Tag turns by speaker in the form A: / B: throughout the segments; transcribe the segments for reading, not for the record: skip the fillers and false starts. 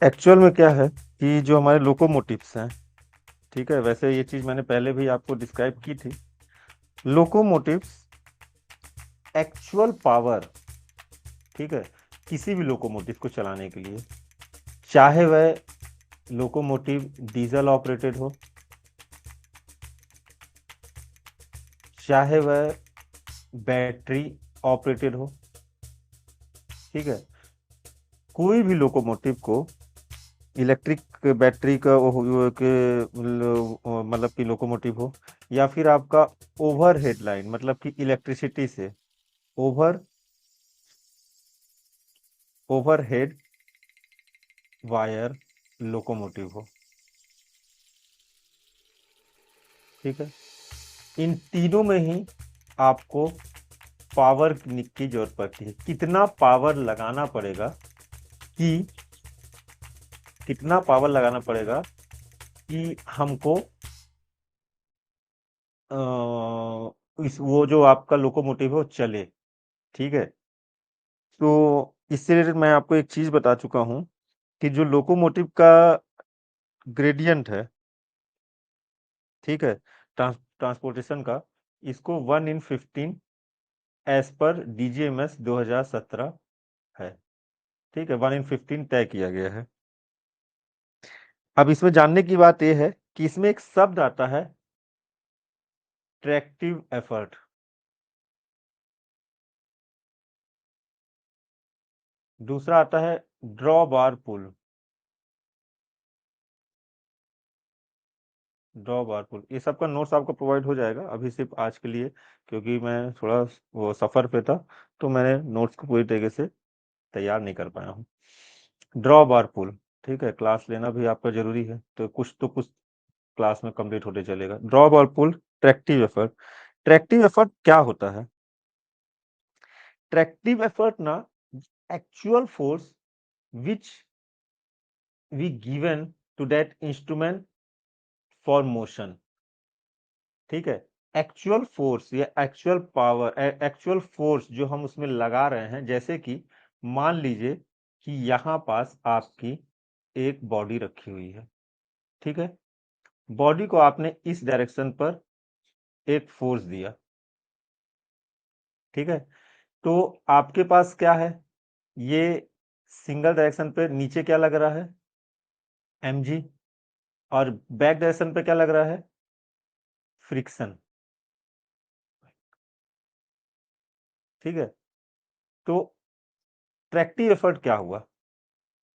A: Actual में क्या है कि जो हमारे लोकोमोटिव्स हैं, ठीक है, वैसे ये चीज मैंने पहले भी आपको डिस्क्राइब की थी। लोकोमोटिव्स एक्चुअल पावर, ठीक है, किसी भी लोकोमोटिव को चलाने के लिए, चाहे वह लोकोमोटिव डीजल ऑपरेटेड हो, चाहे वह बैटरी ऑपरेटेड हो, ठीक है, कोई भी लोकोमोटिव को इलेक्ट्रिक बैटरी का मतलब कि लोकोमोटिव हो, या फिर आपका ओवर हेडलाइन मतलब कि इलेक्ट्रिसिटी से ओवर ओवरहेड वायर लोकोमोटिव हो, ठीक है, इन तीनों में ही आपको पावर की जरूरत पड़ती है। कितना पावर लगाना पड़ेगा कि कितना पावर लगाना पड़ेगा कि हमको इस वो जो आपका लोकोमोटिव है वो चले, ठीक है। तो इससे रिलेटेड मैं आपको एक चीज बता चुका हूं कि जो लोकोमोटिव का ग्रेडियंट है, ठीक है, ट्रांसपोर्टेशन का, इसको 1/15 एज पर DGMS 2017 है, ठीक है, 1/15 तय किया गया है। अब इसमें जानने की बात यह है कि इसमें एक शब्द आता है ट्रैक्टिव एफर्ट, दूसरा आता है ड्रॉ बार पुल। ड्रॉ बार पुल, ये सबका नोट्स आपको प्रोवाइड हो जाएगा, अभी सिर्फ आज के लिए, क्योंकि मैं थोड़ा वो सफर पे था, तो मैंने नोट्स को पूरी तरीके से तैयार नहीं कर पाया हूँ। ड्रॉ बार पुल, ठीक है, क्लास लेना भी आपका जरूरी है, तो कुछ क्लास में कंप्लीट होते चलेगा। Draw bar pull, tractive effort. Tractive effort क्या होता है? ट्रैक्टिव एफर्ट ना, actual force which we given to that instrument for motion, ठीक है, एक्चुअल फोर्स या एक्चुअल पावर, एक्चुअल फोर्स जो हम उसमें लगा रहे हैं। जैसे कि मान लीजिए कि यहां पास आपकी एक बॉडी रखी हुई है, ठीक है, बॉडी को आपने इस डायरेक्शन पर एक फोर्स दिया, ठीक है, तो आपके पास क्या है, ये सिंगल डायरेक्शन पे नीचे क्या लग रहा है, mg, और बैक डायरेक्शन पे क्या लग रहा है, फ्रिक्शन, ठीक है। तो ट्रैक्टिव एफर्ट क्या हुआ?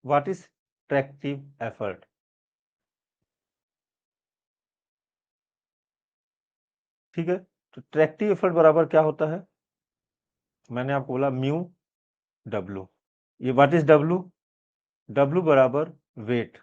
A: What is tractive effort? ठीक है, तो ट्रैक्टिव एफर्ट बराबर क्या होता है? मैंने आपको बोला म्यू डब्लू। ये व्हाट इज डब्लू? डब्लू बराबर वेट,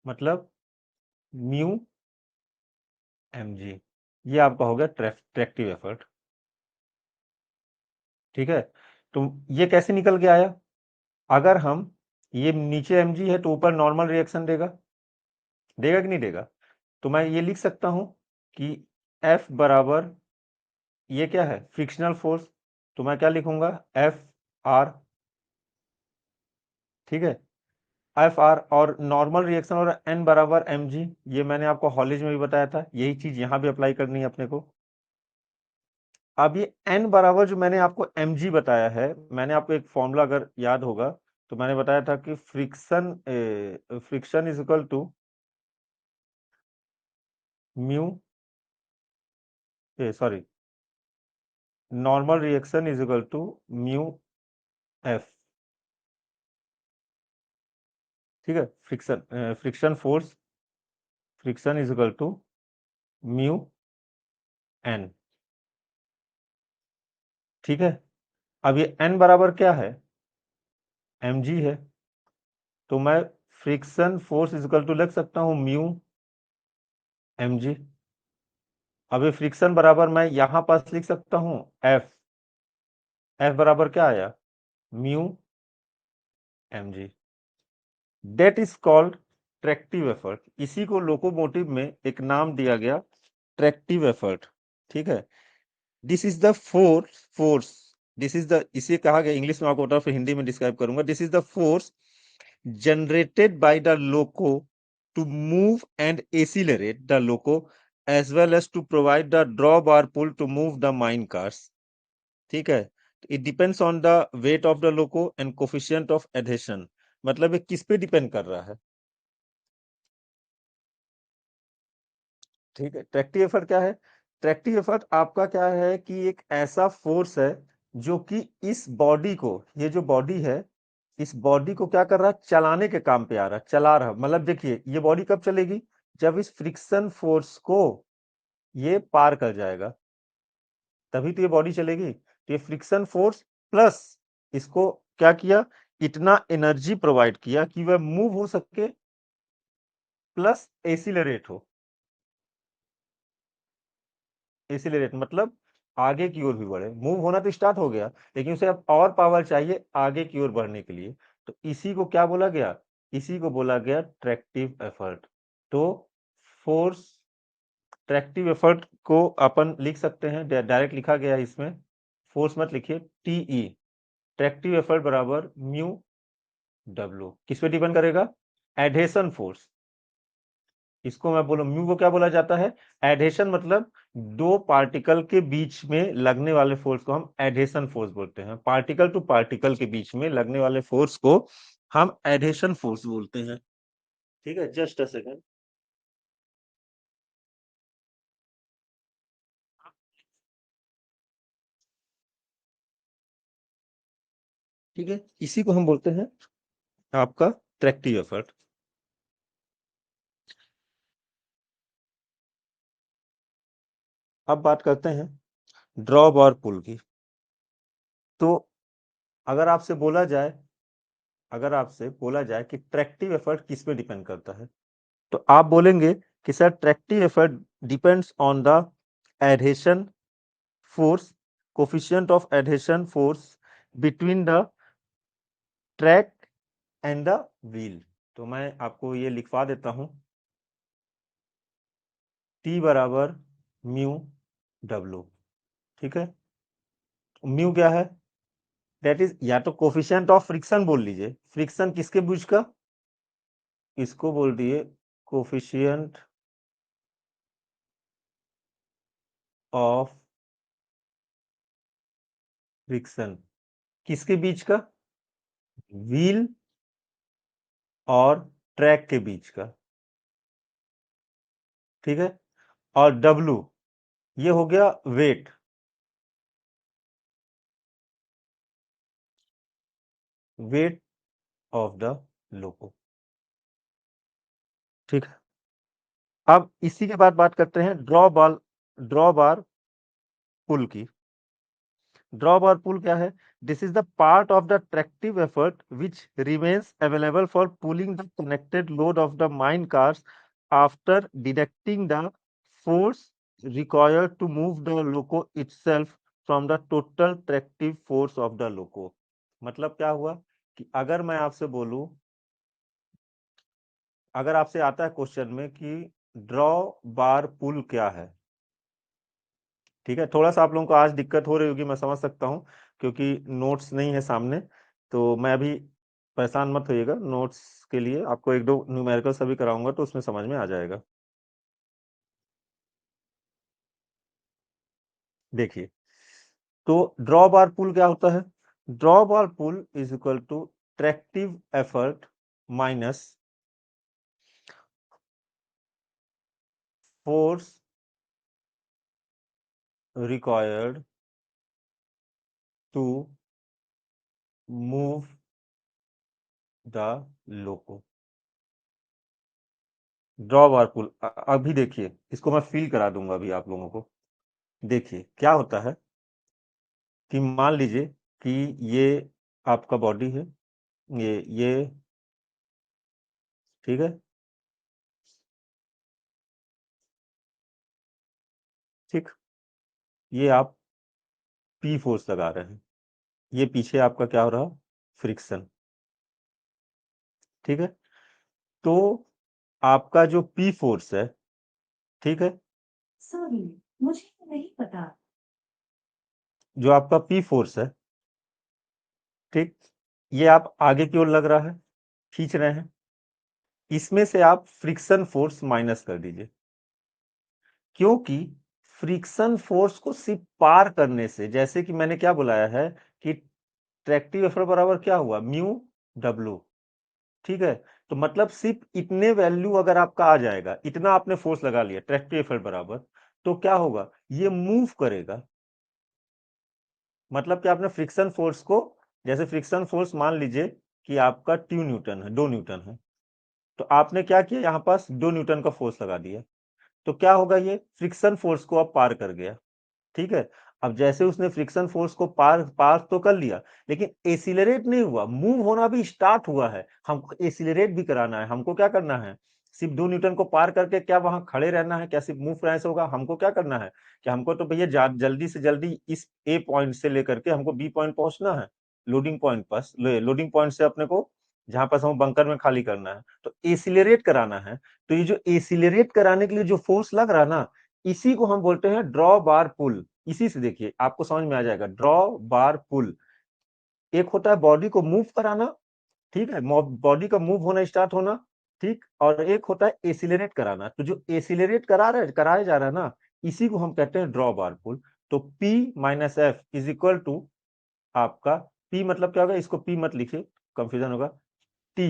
A: मतलब म्यू mg। ये आपका हो गया ट्रैक्टिव एफर्ट, ठीक है। तो ये कैसे निकल के आया? अगर हम, ये नीचे mg है तो ऊपर नॉर्मल रिएक्शन देगा, देगा कि नहीं देगा? तो मैं ये लिख सकता हूं कि F बराबर, ये क्या है, फ्रिक्शनल फोर्स, तो मैं क्या लिखूंगा, एफ आर, ठीक है, एफ आर, और नॉर्मल रिएक्शन और एन बराबर एम जी। ये मैंने आपको हॉलेज में भी बताया था, यही चीज यहां भी अप्लाई करनी है अपने को। अब ये एन बराबर जो मैंने आपको एम जी बताया है, मैंने आपको एक फॉर्मूला अगर याद होगा, तो मैंने बताया था कि friction is equal to mu, sorry, normal reaction is equal to mu F, ठीक है, friction force, friction is equal to mu N, ठीक है। अब ये एन बराबर क्या है, एम जी है, तो मैं friction force is equal to लिख सकता हूं म्यू एम जी। अब ये फ्रिक्शन बराबर मैं यहां पास लिख सकता हूं एफ, एफ बराबर क्या आया, mu M G. That is called tractive effort. इसी को लोकोमोटिव में एक नाम दिया गया, ट्रैक्टिव एफर्ट, ठीक है। This is the force, this is the, इसे कहा गया, इंग्लिश में आपको बता, फिर हिंदी में डिस्क्राइब करूंगा। This is the force generated by the loco to move and accelerate the loco as well as to provide the drawbar pull to move the mine cars. ठीक है, it depends on the weight of the loco and coefficient of adhesion. मतलब ये किस पे depend कर रहा है? ठीक है, ट्रैक्टिव एफर्ट क्या है? ट्रैक्टिव एफर्ट आपका क्या है कि एक ऐसा फोर्स है जो कि इस बॉडी को, ये जो बॉडी है, इस बॉडी को क्या कर रहा है? चलाने के काम पे आ रहा है, चला रहा। मतलब देखिए, ये बॉडी कब चलेगी? जब इस फ्रिक्शन फोर्स को ये पार कर जाएगा, तभी तो ये बॉडी चलेगी। तो ये फ्रिक्शन फोर्स प्लस इसको क्या किया? इतना एनर्जी प्रोवाइड किया कि वह मूव हो सके प्लस एसिलरेट हो। एसिलरेट मतलब आगे की ओर भी बढ़े। मूव होना तो स्टार्ट हो गया, लेकिन उसे अब और पावर चाहिए आगे की ओर बढ़ने के लिए। तो इसी को क्या बोला गया? इसी को बोला गया ट्रैक्टिव एफर्ट। तो फोर्स, ट्रैक्टिव एफर्ट को अपन लिख सकते हैं, डायरेक्ट लिखा गया है इसमें। फोर्स मत लिखिए, टीई, ट्रैक्टिव एफर्ट बराबर म्यू डब्ल्यू। किस पे डिपेंड करेगा? Adhesion force. इसको मैं बोलूं, म्यू को क्या बोला जाता है? एडहेशन मतलब दो पार्टिकल के बीच में लगने वाले फोर्स को हम एडहेशन फोर्स बोलते हैं। पार्टिकल टू पार्टिकल के बीच में लगने वाले फोर्स को हम एडहेशन फोर्स बोलते हैं। ठीक है, जस्ट अ सेकंड। ठीक है, इसी को हम बोलते हैं आपका ट्रैक्टिव एफर्ट। अब बात करते हैं ड्रॉप और पुल की। तो अगर आपसे बोला जाए, अगर आपसे बोला जाए कि ट्रैक्टिव एफर्ट किस पे डिपेंड करता है, तो आप बोलेंगे कि sir tractive effort depends on the adhesion force, coefficient of adhesion force between the track and the wheel. तो मैं आपको ये लिखवा देता हूं, टी बराबर म्यू डब्ल्यू। ठीक है, म्यू क्या है? दैट इज, या तो कोफिशिएंट ऑफ फ्रिक्शन बोल लीजिए। फ्रिक्शन किसके बीच का? इसको बोल दिए कोफिशिएंट ऑफ फ्रिक्शन। किसके बीच का? व्हील और ट्रैक के बीच का। ठीक है, और डब्लू ये हो गया weight. Weight of the loco. ठीक है, अब इसी के बाद बात करते हैं ड्रॉ बार पुल की। ड्रॉ बार पुल क्या है? This is the part of the tractive effort which remains available for pulling the connected load of the mine cars after deducting the force required to move the loco itself from the total tractive force of the loco। मतलब क्या हुआ कि अगर मैं आपसे बोलूं, अगर आपसे आता है क्वेश्चन में कि ड्रॉ बार पुल क्या है, ठीक है, थोड़ा सा आप लोगों को आज दिक्कत हो रही होगी, मैं समझ सकता हूं, क्योंकि नोट्स नहीं है सामने। तो मैं अभी, परेशान मत होइएगा, नोट्स के लिए आपको एक दो न्यूमेरिकल्स अभी कराऊंगा तो उसमें समझ में आ जाएगा। देखिए, तो ड्रॉ बार पुल क्या होता है? Draw bar pull is equal to tractive effort minus force required to move the loco. Draw bar pull, अभी देखिए, इसको मैं फील करा दूंगा अभी आप लोगों को। देखिए क्या होता है कि मान लीजिए कि ये आपका बॉडी है, ये ठीक है, ठीक, ये आप पी फोर्स लगा रहे हैं, ये पीछे आपका क्या हो रहा? फ्रिक्शन। ठीक है, तो आपका जो पी फोर्स है, ठीक है,
B: सॉरी, मुझे नहीं पता।
A: जो आपका पी फोर्स है, ठीक, ये आप आगे की ओर लग रहा है, खींच रहे हैं, इसमें से आप फ्रिक्शन फोर्स माइनस कर दीजिए, क्योंकि फ्रिक्शन फोर्स को सिर्फ पार करने से, जैसे कि मैंने क्या बुलाया है कि ट्रैक्टिव एफर्ट बराबर क्या हुआ, म्यू डब्ल्यू, ठीक है। तो मतलब सिर्फ इतने वैल्यू अगर आपका आ जाएगा, इतना आपने फोर्स लगा लिया ट्रैक्टिव एफर्ट बराबर, तो क्या होगा, ये मूव करेगा। मतलब कि आपने फ्रिक्शन फोर्स को, जैसे फ्रिक्शन फोर्स मान लीजिए कि आपका 2 न्यूटन है, 2 न्यूटन है, तो आपने क्या किया, यहां पास 2 न्यूटन का फोर्स लगा दिया, तो क्या होगा, ये फ्रिक्शन फोर्स को अब पार कर गया, ठीक है। अब जैसे उसने फ्रिक्शन फोर्स को पार पार तो कर लिया, लेकिन एसिलरेट नहीं हुआ, मूव होना भी स्टार्ट हुआ है। हमको एसिलरेट भी कराना है, हमको क्या करना है, सिर्फ 2 न्यूटन को पार करके क्या वहां खड़े रहना है, क्या सिर्फ मूव कराने से होगा, हमको क्या करना है कि हमको तो भैया जल्दी से जल्दी इस ए पॉइंट से लेकर के हमको बी पॉइंट पहुंचना है, लोडिंग पॉइंट पास, लोडिंग पॉइंट से अपने को जहां पास हम बंकर में खाली करना है, तो एसिलरेट कराना है। तो ये जो एसिलरेट कराने के लिए जो फोर्स लग रहा है ना, इसी को हम बोलते हैं ड्रॉ बार पुल। इसी से देखिए आपको समझ में आ जाएगा, ड्रॉ बार पुल। एक होता है बॉडी को मूव कराना, ठीक है, बॉडी का मूव होना स्टार्ट होना, ठीक, और एक होता है एसिलरेट कराना। तो जो एसिलरेट कराया जा रहा है ना, इसी को हम कहते हैं ड्रॉ बार पुल। तो P minus F is equal to आपका, P मतलब क्या होगा, इसको P मत लिखिए, कंफ्यूजन होगा, T,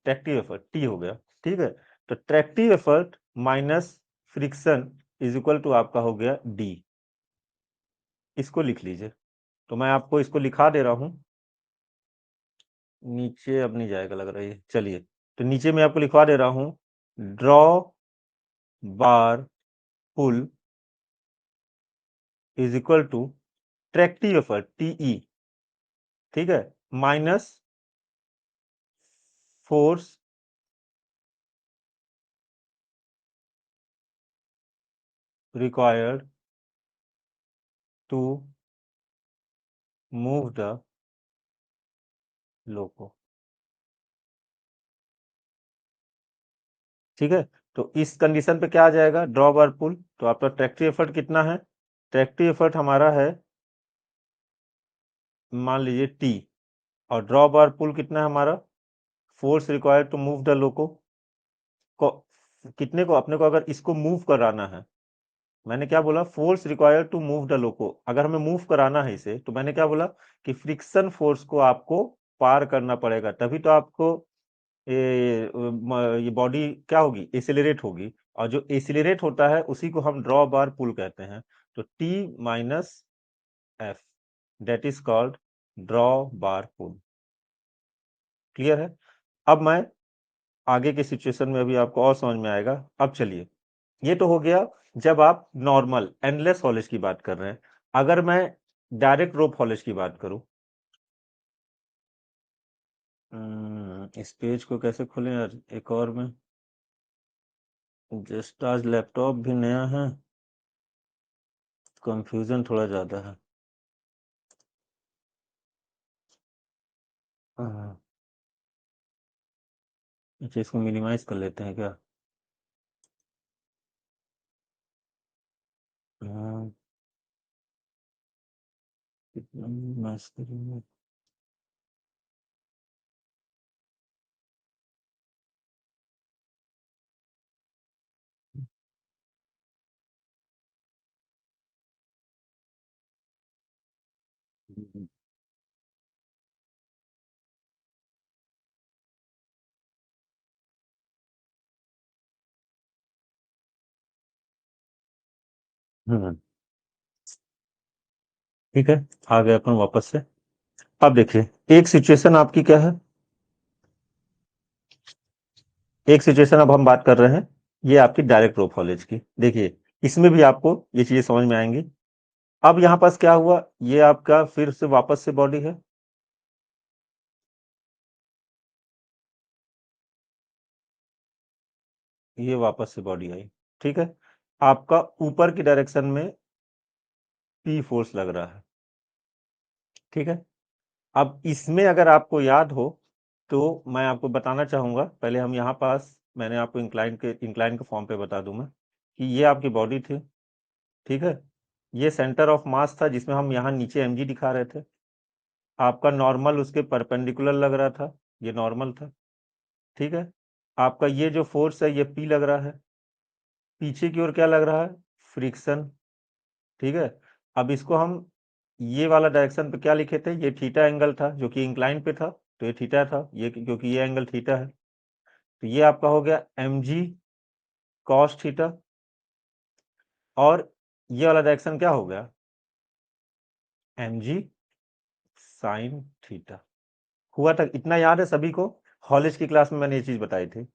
A: ट्रैक्टिव एफर्ट, T हो गया, ठीक है। तो tractive effort minus friction is equal to आपका हो गया D। इसको लिख लीजिए, तो मैं आपको इसको लिखा दे रहा हूं, नीचे अब नहीं जाएगा लग रहा है, चलिए, तो नीचे मैं आपको लिखवा दे रहा हूं, draw bar pull is equal to tractive effort TE, ठीक है, minus force required to move the loco, ठीक है। तो इस कंडीशन पे क्या आ जाएगा, ड्रॉ बार पुल, तो आपका ट्रैक्टिव एफर्ट कितना है, ट्रैक्टिव एफर्ट हमारा है मान लीजिए टी, और ड्रॉ बार पुल कितना है हमारा, force required to move the loco को, कितने को, अपने को अगर इसको मूव कराना है, मैंने क्या बोला, force required to move the loco, अगर हमें मूव कराना है इसे, तो मैंने क्या बोला कि फ्रिक्शन फोर्स को आपको पार करना पड़ेगा, तभी तो आपको ये बॉडी क्या होगी, एसिलरेट होगी, और जो एसिलरेट होता है उसी को हम ड्रॉ बार पुल कहते हैं। तो T minus F, that is called draw bar pull. Clear है। अब मैं आगे के सिचुएशन में अभी आपको और समझ में आएगा। अब चलिए, ये तो हो गया जब आप नॉर्मल एंडलेस हॉलेज की बात कर रहे हैं। अगर मैं डायरेक्ट रोप हॉलेज की बात करूं, इस पेज को कैसे खोलें यार, एक और में, जस्ट आज लैपटॉप भी नया है, कंफ्यूजन थोड़ा ज्यादा है। हाँ, अच्छा इसको मिनिमाइज कर लेते हैं क्या, हाँ, कितना मिनिमाइज करेंगे, हम्म, ठीक है, आ गए अपन वापस से। अब देखिए, एक सिचुएशन आपकी क्या है, एक सिचुएशन अब हम बात कर रहे हैं, ये आपकी डायरेक्ट रोप हॉलेज की। देखिए इसमें भी आपको ये चीजें समझ में आएंगी। अब यहां पास क्या हुआ, ये आपका फिर से वापस से बॉडी है, ये वापस से बॉडी आई, ठीक है। आपका ऊपर की डायरेक्शन में पी फोर्स लग रहा है, ठीक है। अब इसमें अगर आपको याद हो, तो मैं आपको बताना चाहूंगा, पहले हम यहाँ पास, मैंने आपको इंक्लाइन के फॉर्म पे बता दूं मैं, कि ये आपकी बॉडी थी, ठीक है। ये सेंटर ऑफ मास था, जिसमें हम यहाँ नीचे mg दिखा रहे थे, आपका नॉर्मल उसके परपेंडिकुलर लग रहा था, ये नॉर्मल था, ठीक है। आपका ये जो फोर्स है ये P लग रहा है, पीछे की ओर क्या लग रहा है, फ्रिक्शन, ठीक है। अब इसको हम ये वाला डायरेक्शन पे क्या लिखे थे, ये थीटा एंगल था जो कि इंक्लाइन पे था, तो ये थीटा था, ये क्योंकि ये एंगल थीटा है, तो ये आपका हो गया mg cos थीटा, और ये वाला डायरेक्शन क्या हो गया, mg sin थीटा। हुआ था, इतना याद है सभी को, हॉलेज की क्लास में मैंने ये चीज बताई थी।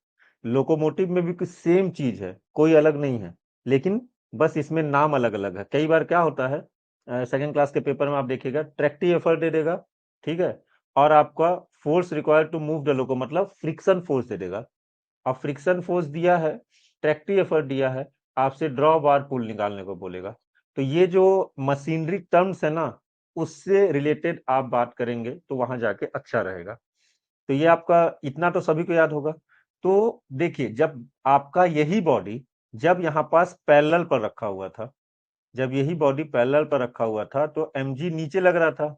A: लोकोमोटिव में भी कुछ सेम चीज है, कोई अलग नहीं है, लेकिन बस इसमें नाम अलग अलग है। कई बार क्या होता है, सेकंड क्लास के पेपर में आप देखिएगा ट्रैक्टिव एफर्ट दे देगा, ठीक है, और आपका force required to move the loco मतलब फ्रिक्शन फोर्स दे देगा। अब फ्रिक्शन फोर्स दिया है, ट्रैक्टिव एफर्ट दिया है, आपसे ड्रॉ बार पुल निकालने को बोलेगा। तो ये जो मशीनरी टर्म्स है ना, उससे रिलेटेड आप बात करेंगे तो वहां जाके अच्छा रहेगा। तो ये आपका इतना तो सभी को याद होगा। तो देखिए, जब आपका यही बॉडी जब यहाँ पास पैरेलल पर रखा हुआ था, जब यही बॉडी पैरेलल पर रखा हुआ था तो mg नीचे लग रहा था,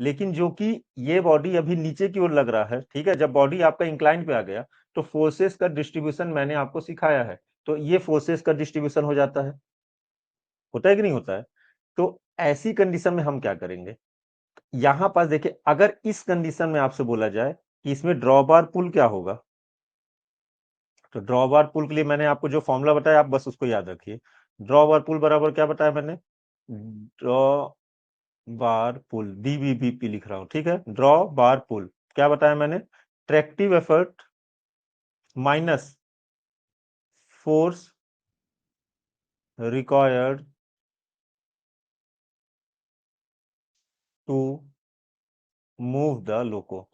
A: लेकिन जो कि ये बॉडी अभी नीचे की ओर लग रहा है, ठीक है। जब बॉडी आपका इंक्लाइन पे आ गया तो फोर्सेस का डिस्ट्रीब्यूशन मैंने आपको सिखाया है, तो ये फोर्सेस का डिस्ट्रीब्यूशन हो जाता है, होता है कि नहीं होता है। तो ऐसी कंडीशन में हम क्या करेंगे, यहां पास देखिए, अगर इस कंडीशन में आपसे बोला जाए कि इसमें ड्रॉ बार पुल क्या होगा, तो ड्रॉ बार पुल के लिए मैंने आपको जो फॉर्मूला बताया आप बस उसको याद रखिए। ड्रॉ बार पुल बराबर क्या बताया मैंने, ड्रॉ बार पुल, डीबीबीपी लिख रहा हूं, ठीक है। ड्रॉ बार पुल क्या बताया मैंने, tractive effort minus force required to move the loco.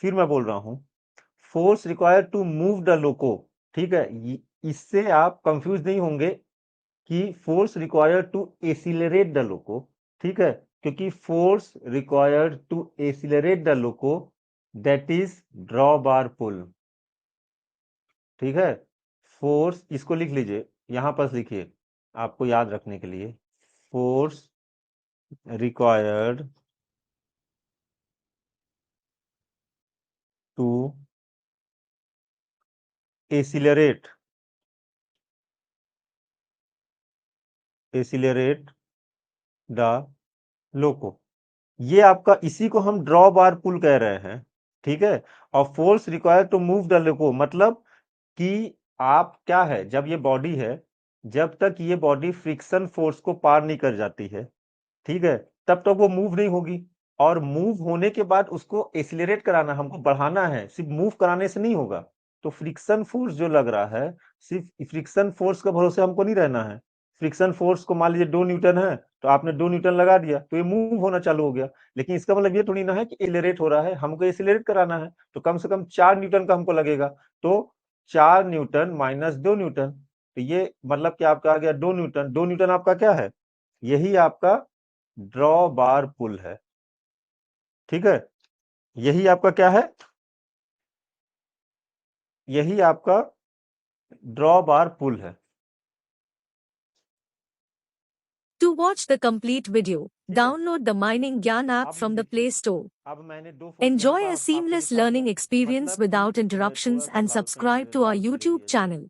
A: फिर मैं बोल रहा हूं, force required to move the loco, ठीक है। इससे आप कंफ्यूज नहीं होंगे कि force required to accelerate the loco, ठीक है, क्योंकि force required to accelerate the loco that is draw bar pull, ठीक है। फोर्स इसको लिख लीजिए, यहां पर लिखिए आपको याद रखने के लिए, force required to accelerate accelerate the loco, ये आपका, इसी को हम ड्रॉ बार पुल कह रहे हैं, ठीक है। और force required to move the loco मतलब कि आप क्या है, जब ये बॉडी है, जब तक ये बॉडी फ्रिक्शन फोर्स को पार नहीं कर जाती है, ठीक है, तब तक वो मूव नहीं होगी। और मूव होने के बाद उसको एक्सीलरेट कराना, हमको बढ़ाना है, सिर्फ मूव कराने से नहीं होगा। तो फ्रिक्शन फोर्स जो लग रहा है, सिर्फ फ्रिक्शन फोर्स का भरोसे हमको नहीं रहना है। फ्रिक्शन फोर्स को मान लीजिए 2 न्यूटन है, तो आपने 2 न्यूटन लगा दिया तो ये मूव होना चालू हो गया, लेकिन इसका मतलब ये थोड़ी ना है कि एक्सीलरेट हो रहा है, हमको एक्सीलरेट कराना है, तो कम से कम 4 न्यूटन का हमको लगेगा। तो 4 न्यूटन माइनस 2 न्यूटन, तो ये मतलब कि आपका आ गया 2 न्यूटन। 2 न्यूटन आपका क्या है, यही आपका ड्रॉ बार पुल है, ठीक है। यही आपका क्या है, यही आपका ड्रॉ बार पुल है,
C: To watch the complete video,
A: ठीक है।
C: download the Mining Gyan app
A: अब
C: from the Play
A: देखिए,
C: Store.
A: अब मैंने 2 फोर्स यहाँ
C: Enjoy
A: पर
C: a
A: आपको
C: seamless
A: दिखा दिया,
C: learning experience
A: मतलब कि
C: without
A: थोड़ा
C: interruptions
A: सा
C: and
A: लाउड कर
C: subscribe
A: लीजिए,
C: to our
A: लाउड कर
C: YouTube
A: लीजिए।
C: channel.